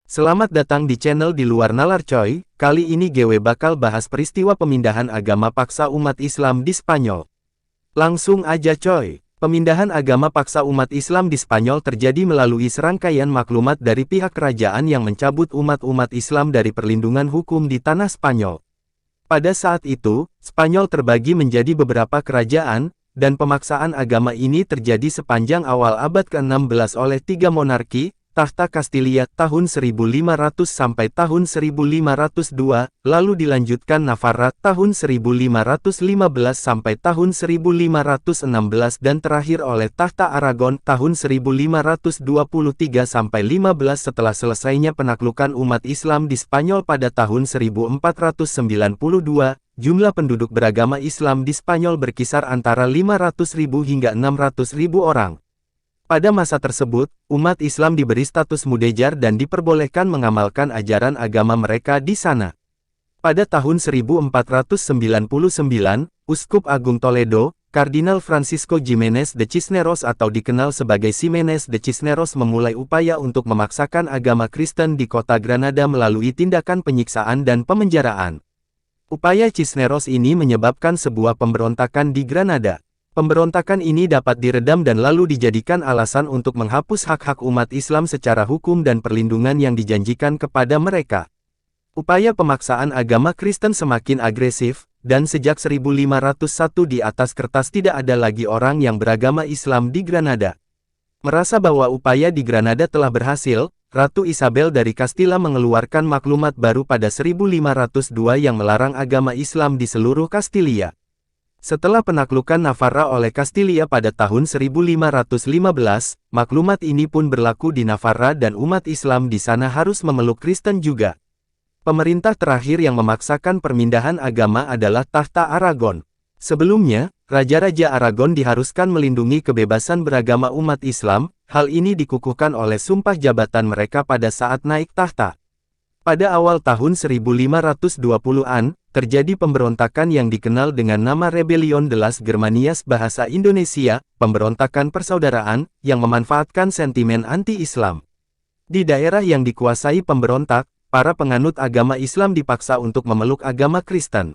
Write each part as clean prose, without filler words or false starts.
Selamat datang di channel Di Luar Nalar coy. Kali ini gue bakal bahas peristiwa pemindahan agama paksa umat Islam di Spanyol. Langsung aja coy. Pemindahan agama paksa umat Islam di Spanyol terjadi melalui serangkaian maklumat dari pihak kerajaan yang mencabut umat-umat Islam dari perlindungan hukum di tanah Spanyol. Pada saat itu, Spanyol terbagi menjadi beberapa kerajaan, dan pemaksaan agama ini terjadi sepanjang awal abad ke-16 oleh tiga monarki, Tahta Kastilia tahun 1500 sampai tahun 1502, lalu dilanjutkan Navarra tahun 1515 sampai tahun 1516 dan terakhir oleh Tahta Aragon tahun 1523 sampai 15 setelah selesainya penaklukan umat Islam di Spanyol pada tahun 1492, jumlah penduduk beragama Islam di Spanyol berkisar antara 500.000 hingga 600.000 orang. Pada masa tersebut, umat Islam diberi status mudejar dan diperbolehkan mengamalkan ajaran agama mereka di sana. Pada tahun 1499, Uskup Agung Toledo, Kardinal Francisco Jiménez de Cisneros atau dikenal sebagai Ximénez de Cisneros memulai upaya untuk memaksakan agama Kristen di kota Granada melalui tindakan penyiksaan dan pemenjaraan. Upaya Cisneros ini menyebabkan sebuah pemberontakan di Granada. Pemberontakan ini dapat diredam dan lalu dijadikan alasan untuk menghapus hak-hak umat Islam secara hukum dan perlindungan yang dijanjikan kepada mereka. Upaya pemaksaan agama Kristen semakin agresif, dan sejak 1501 di atas kertas tidak ada lagi orang yang beragama Islam di Granada. Merasa bahwa upaya di Granada telah berhasil, Ratu Isabel dari Castilla mengeluarkan maklumat baru pada 1502 yang melarang agama Islam di seluruh Kastilia. Setelah penaklukan Navarra oleh Kastilia pada tahun 1515, maklumat ini pun berlaku di Navarra dan umat Islam di sana harus memeluk Kristen juga. Pemerintah terakhir yang memaksakan permindahan agama adalah Tahta Aragon. Sebelumnya, Raja-Raja Aragon diharuskan melindungi kebebasan beragama umat Islam, hal ini dikukuhkan oleh sumpah jabatan mereka pada saat naik tahta. Pada awal tahun 1520-an, terjadi pemberontakan yang dikenal dengan nama Rebellion de las Germanias bahasa Indonesia, pemberontakan persaudaraan, yang memanfaatkan sentimen anti-Islam. Di daerah yang dikuasai pemberontak, para penganut agama Islam dipaksa untuk memeluk agama Kristen.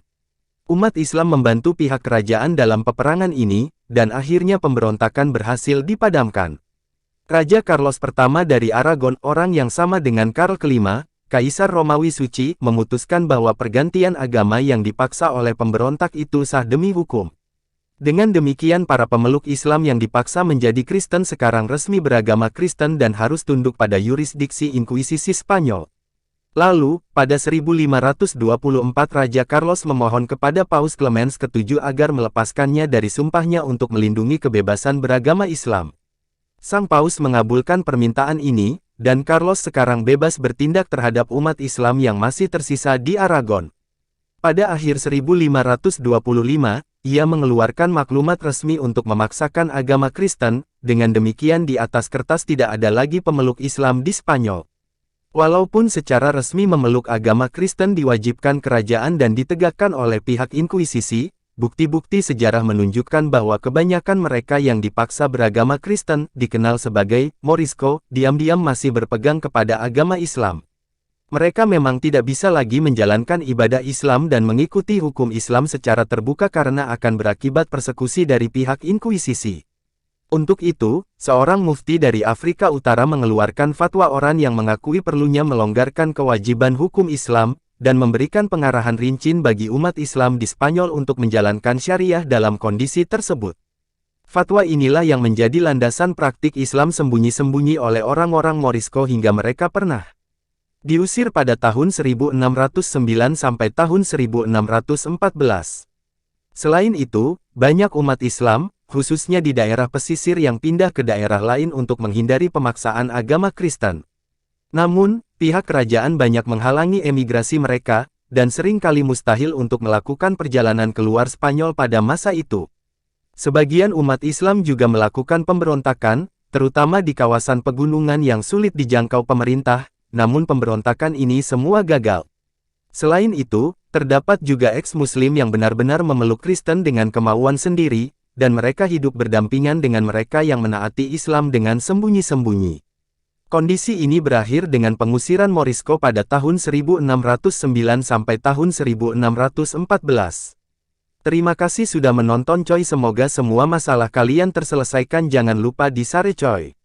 Umat Islam membantu pihak kerajaan dalam peperangan ini, dan akhirnya pemberontakan berhasil dipadamkan. Raja Carlos pertama dari Aragon, orang yang sama dengan Karl kelima, Kaisar Romawi Suci, memutuskan bahwa pergantian agama yang dipaksa oleh pemberontak itu sah demi hukum. Dengan demikian para pemeluk Islam yang dipaksa menjadi Kristen sekarang resmi beragama Kristen dan harus tunduk pada yurisdiksi Inkuisisi Spanyol. Lalu, pada 1524 Raja Carlos memohon kepada Paus Clemens ke-7 agar melepaskannya dari sumpahnya untuk melindungi kebebasan beragama Islam. Sang Paus mengabulkan permintaan ini, dan Carlos sekarang bebas bertindak terhadap umat Islam yang masih tersisa di Aragon. Pada akhir 1525, ia mengeluarkan maklumat resmi untuk memaksakan agama Kristen, dengan demikian di atas kertas tidak ada lagi pemeluk Islam di Spanyol. Walaupun secara resmi memeluk agama Kristen diwajibkan kerajaan dan ditegakkan oleh pihak Inkuisisi, bukti-bukti sejarah menunjukkan bahwa kebanyakan mereka yang dipaksa beragama Kristen, dikenal sebagai Morisco, diam-diam masih berpegang kepada agama Islam. Mereka memang tidak bisa lagi menjalankan ibadah Islam dan mengikuti hukum Islam secara terbuka karena akan berakibat persekusi dari pihak Inkuisisi. Untuk itu, seorang mufti dari Afrika Utara mengeluarkan fatwa Oran yang mengakui perlunya melonggarkan kewajiban hukum Islam, dan memberikan pengarahan rinci bagi umat Islam di Spanyol untuk menjalankan syariah dalam kondisi tersebut. Fatwa inilah yang menjadi landasan praktik Islam sembunyi-sembunyi oleh orang-orang Morisco hingga mereka pernah diusir pada tahun 1609 sampai tahun 1614. Selain itu, banyak umat Islam, khususnya di daerah pesisir yang pindah ke daerah lain untuk menghindari pemaksaan agama Kristen. Namun, pihak kerajaan banyak menghalangi emigrasi mereka, dan sering kali mustahil untuk melakukan perjalanan keluar Spanyol pada masa itu. Sebagian umat Islam juga melakukan pemberontakan, terutama di kawasan pegunungan yang sulit dijangkau pemerintah, namun pemberontakan ini semua gagal. Selain itu, terdapat juga eks-muslim yang benar-benar memeluk Kristen dengan kemauan sendiri, dan mereka hidup berdampingan dengan mereka yang menaati Islam dengan sembunyi-sembunyi. Kondisi ini berakhir dengan pengusiran Morisco pada tahun 1609 sampai tahun 1614. Terima kasih sudah menonton coy, semoga semua masalah kalian terselesaikan, jangan lupa di share coy.